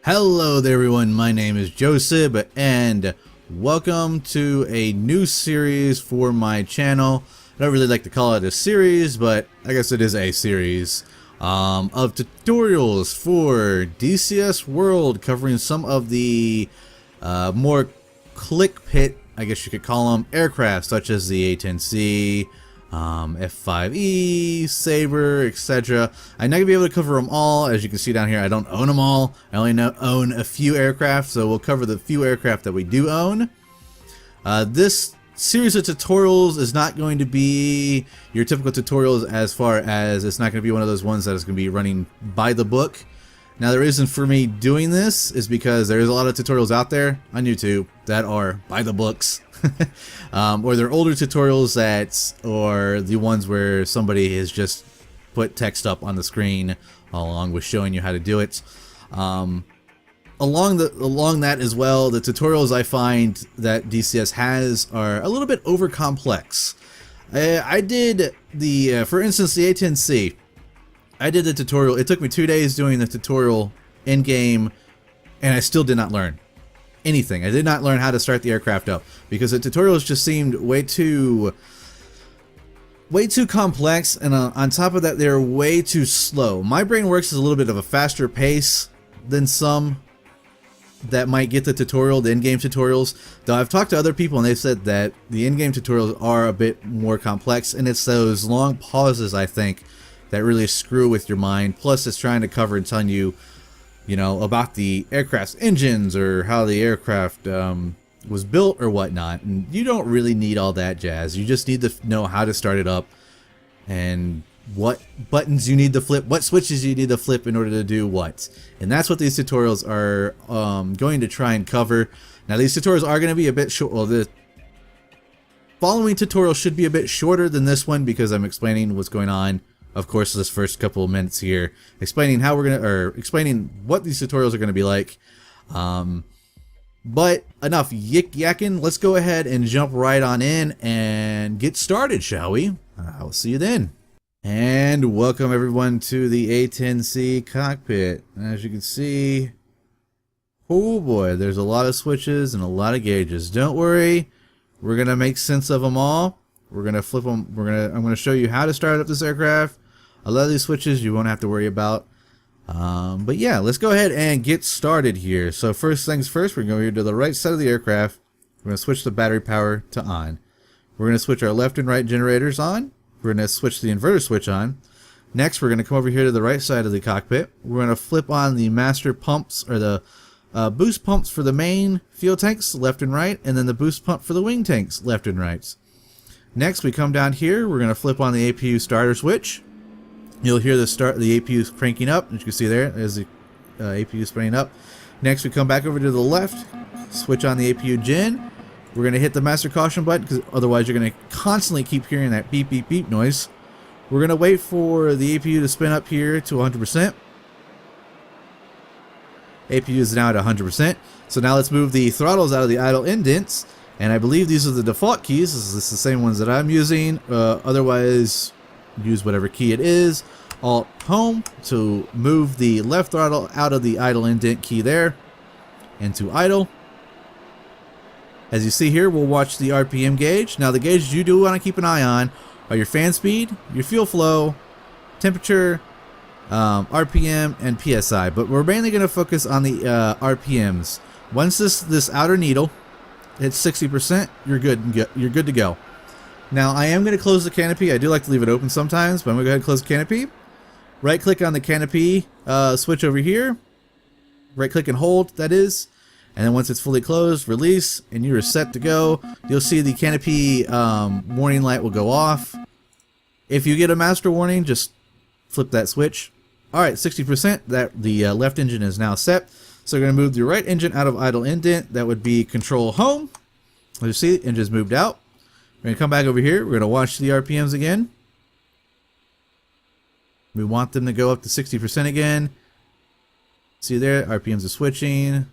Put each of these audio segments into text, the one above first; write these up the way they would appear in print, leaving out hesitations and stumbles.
Hello there everyone, my name is Jojcib and welcome to a new series for my channel. I don't really like to call it a series, but I guess it is a series of tutorials for DCS World, covering some of the more click pit, I guess you could call them, aircraft such as the A-10C, F5E, Sabre, etc. I'm not going to be able to cover them all. As you can see down here, I don't own them all. I only own a few aircraft, so we'll cover the few aircraft that we do own. This series of tutorials is not going to be your typical tutorials, as far as it's not going to be one of those ones that is going to be running by the book. Now, the reason for me doing this is because there is a lot of tutorials out there on YouTube that are by the books. Or they're older tutorials or the ones where somebody has just put text up on the screen along with showing you how to do it. Along that as well, the tutorials I find that DCS has are a little bit over complex. I did for instance, the A-10C. I did the tutorial. It took me 2 days doing the tutorial in game, and I still did not learn anything. I did not learn how to start the aircraft up because the tutorials just seemed way too complex, and on top of that, they're way too slow. My brain works at a little bit of a faster pace than some that might get the tutorial, the in-game tutorials. Though I've talked to other people and they've said that the in-game tutorials are a bit more complex, and it's those long pauses, I think, that really screw with your mind. Plus, it's trying to cover and telling you, about the aircraft's engines or how the aircraft was built or whatnot. And you don't really need all that jazz. You just need to know how to start it up and what buttons you need to flip, what switches you need to flip in order to do what. And that's what these tutorials are going to try and cover. Now, these tutorials are going to be a bit short. Well, the following tutorial should be a bit shorter than this one because I'm explaining what's going on. Of course, this first couple of minutes here, explaining how explaining what these tutorials are gonna be like. But enough yakking. Let's go ahead and jump right on in and get started, shall we? I'll see you then. And welcome everyone to the A-10C cockpit. As you can see, oh boy, there's a lot of switches and a lot of gauges. Don't worry, we're gonna make sense of them all. We're gonna flip them. I'm gonna show you how to start up this aircraft. A lot of these switches you won't have to worry about. But yeah, let's go ahead and get started here. So first things first, we're going to go here to the right side of the aircraft. We're going to switch the battery power to on. We're going to switch our left and right generators on. We're going to switch the inverter switch on. Next, we're going to come over here to the right side of the cockpit. We're going to flip on the master pumps, or the boost pumps for the main fuel tanks, left and right, and then the boost pump for the wing tanks, left and right. Next, we come down here. We're going to flip on the APU starter switch. You'll hear the APU cranking up. As you can see there's the APU spraying up. Next, we come back over to the left, switch on the APU gen. We're going to hit the master caution button because otherwise you're going to constantly keep hearing that beep, beep, beep noise. We're going to wait for the APU to spin up here to 100%. APU is now at 100%. So now let's move the throttles out of the idle indents. And I believe these are the default keys. This is the same ones that I'm using. Otherwise, use whatever key it is. Alt home to move the left throttle out of the idle indent key there into idle. As you see here, we'll watch the RPM gauge. Now, the gauges you do want to keep an eye on are your fan speed, your fuel flow, temperature, RPM, and PSI. But we're mainly going to focus on the RPMs. Once this outer needle hits 60%, you're good. You're good to go. Now, I am going to close the canopy. I do like to leave it open sometimes, but I'm going to go ahead and close the canopy. Right click on the canopy switch over here. Right click and hold, that is. And then once it's fully closed, release, and you are set to go. You'll see the canopy warning light will go off. If you get a master warning, just flip that switch. Alright, 60%. The left engine is now set. So we're going to move the right engine out of idle indent. That would be control home. As you see, the engine's moved out. We're going to come back over here. We're going to watch the RPMs again. We want them to go up to 60% again. See there, RPMs are switching.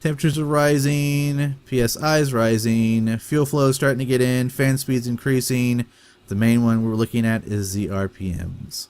Temperatures are rising. PSI is rising. Fuel flow is starting to get in. Fan speed's increasing. The main one we're looking at is the RPMs.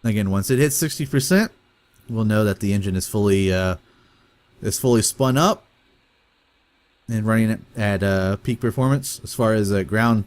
Again, once it hits 60%, we'll know that the engine is fully spun up and running at peak performance as far as ground,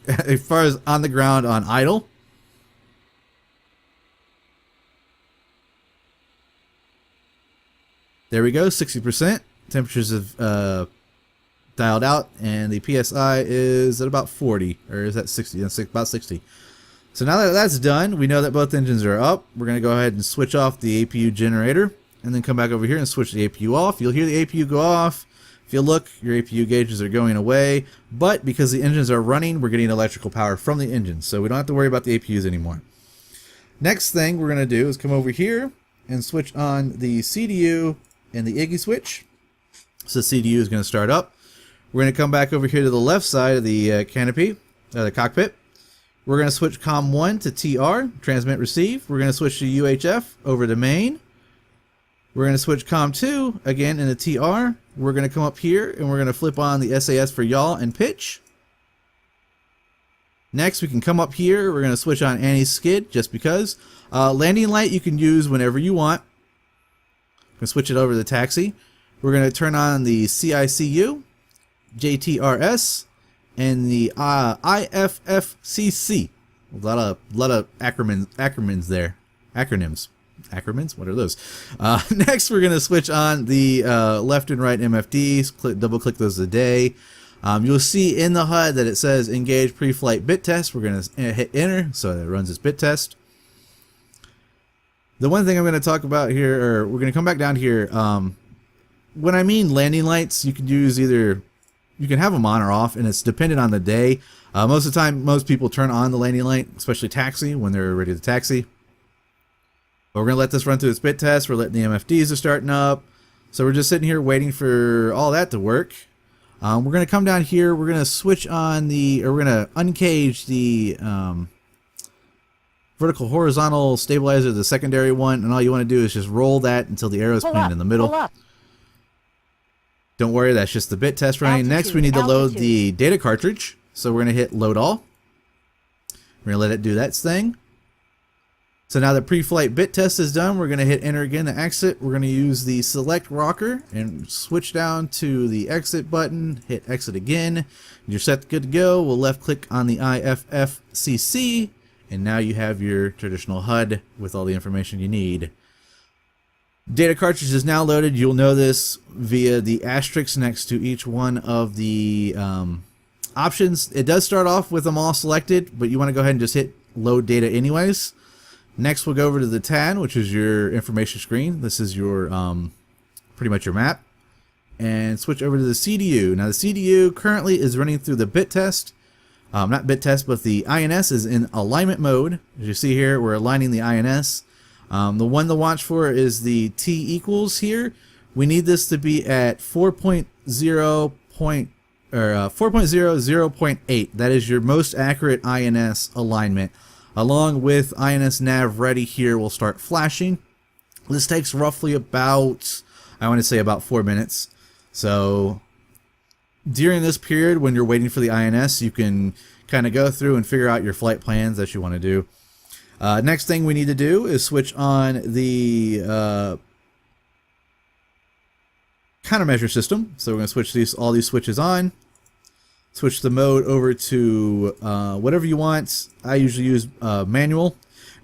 as far as on the ground on idle. There we go, 60%. Temperatures have dialed out, and the PSI is at about 40, or is that 60? That's about 60. So now that that's done, we know that both engines are up. We're going to go ahead and switch off the APU generator, and then come back over here and switch the APU off. You'll hear the APU go off. If you look, your APU gauges are going away, but because the engines are running, we're getting electrical power from the engine, so we don't have to worry about the APUs anymore. Next thing we're going to do is come over here and switch on the CDU and the Iggy switch. So the CDU is going to start up. We're going to come back over here to the left side of the canopy, the cockpit. We're going to switch COM 1 to TR, transmit receive. We're going to switch to UHF over to main. We're going to switch COM 2 again into TR. We're going to come up here and we're going to flip on the SAS for yaw and pitch. Next, we can come up here. We're going to switch on anti-skid just because. Landing light you can use whenever you want. We're going to switch it over to the taxi. We're going to turn on the CICU, JTRS, and the IFFCC. A lot of acronyms there. Acronyms? What are those? Next, we're going to switch on the left and right MFDs. Double click those a day. You'll see in the HUD that it says engage pre-flight bit test. We're going to hit enter so that it runs its bit test. The one thing I'm going to talk about here, or we're going to come back down here. When I mean landing lights, you can use either, you can have them on or off, and it's dependent on the day. Most of the time, most people turn on the landing light, especially taxi, when they're ready to taxi. But we're going to let this run through its bit test. We're letting the MFDs are starting up. So we're just sitting here waiting for all that to work. We're going to come down here. We're going to switch on the, or we're going to uncage the vertical horizontal stabilizer, the secondary one, and all you want to do is just roll that until the arrow is pointed in the middle. Don't worry, that's just the bit test running. Next, we need to load the data cartridge. So we're going to hit load all. We're going to let it do that thing. So now the pre-flight bit test is done. We're going to hit enter again to exit. We're going to use the select rocker and switch down to the exit button. Hit exit again. You're set good to go. We'll left click on the IFFCC. And now you have your traditional HUD with all the information you need. Data cartridge is now loaded. You'll know this via the asterisk next to each one of the options. It does start off with them all selected, but you want to go ahead and just hit load data anyways. Next, we'll go over to the TAN, which is your information screen. This is your pretty much your map. And switch over to the CDU. Now the CDU currently is running through the bit test. Not bit test, but the INS is in alignment mode. As you see here, we're aligning the INS. The one to watch for is the T equals here. We need this to be at 4.0.8. That is your most accurate INS alignment. Along with INS nav ready here will start flashing. This takes roughly about, I want to say about 4 minutes. So during this period when you're waiting for the INS, you can kind of go through and figure out your flight plans that you want to do. Next thing we need to do is switch on the countermeasure system. So we're going to switch all these switches on. Switch the mode over to whatever you want. I usually use manual.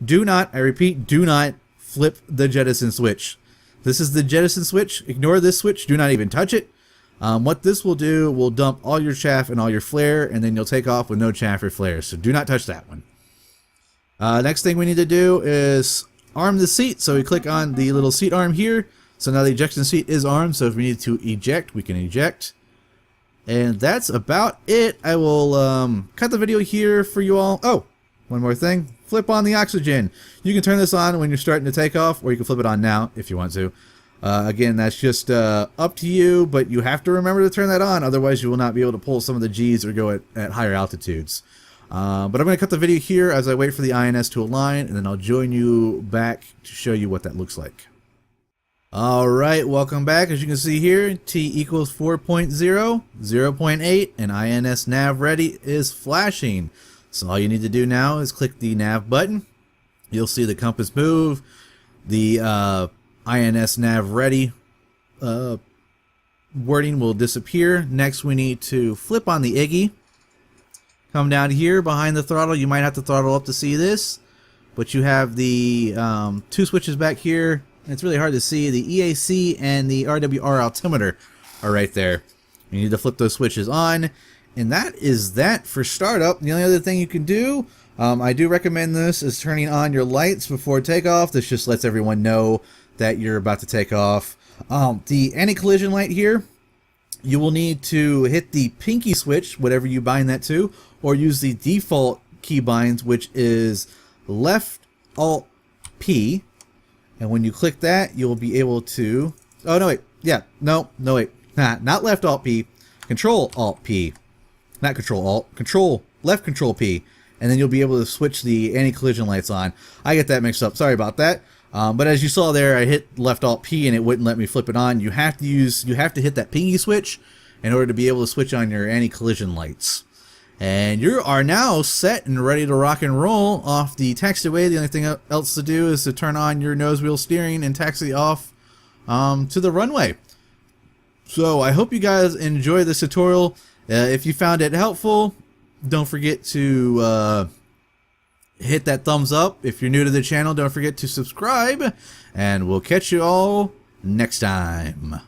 Do not, I repeat, do not flip the jettison switch. This is the jettison switch. Ignore this switch. Do not even touch it. What this will do will dump all your chaff and all your flare, and then you'll take off with no chaff or flare. So do not touch that one. Next thing we need to do is arm the seat. So we click on the little seat arm here. So now the ejection seat is armed. So if we need to eject, we can eject. And that's about it. I will cut the video here for you all. Oh, one more thing. Flip on the oxygen. You can turn this on when you're starting to take off, or you can flip it on now if you want to. Again, that's just up to you, but you have to remember to turn that on. Otherwise, you will not be able to pull some of the G's or go at higher altitudes. But I'm going to cut the video here as I wait for the INS to align, and then I'll join you back to show you what that looks like. Alright, welcome back. As you can see here, T equals 4.0, 0.8, and INS nav ready is flashing. So all you need to do now is click the nav button. You'll see the compass move. The INS nav ready wording will disappear. Next, we need to flip on the Iggy. Come down here behind the throttle. You might have to throttle up to see this, but you have the 2 switches back here. It's really hard to see. The EAC and the RWR altimeter are right there. You need to flip those switches on, and that is that for startup. The only other thing you can do, I do recommend this, is turning on your lights before takeoff. This just lets everyone know that you're about to take off. The anti-collision light here, you will need to hit the pinky switch, whatever you bind that to, or use the default key binds, which is left Alt P. And when you click that, you'll be able to... Oh, no, wait. Yeah, no, wait. Not left Alt P. Control Alt P. Not Control Alt. Control left Control P. And then you'll be able to switch the anti-collision lights on. I get that mixed up. Sorry about that. But as you saw there, I hit left Alt P and it wouldn't let me flip it on. You have to hit that pinky switch in order to be able to switch on your anti-collision lights. And you are now set and ready to rock and roll off the taxiway. The only thing else to do is to turn on your nose wheel steering and taxi off to the runway. So I hope you guys enjoy this tutorial. If you found it helpful, don't forget to hit that thumbs up. If you're new to the channel, don't forget to subscribe, and we'll catch you all next time.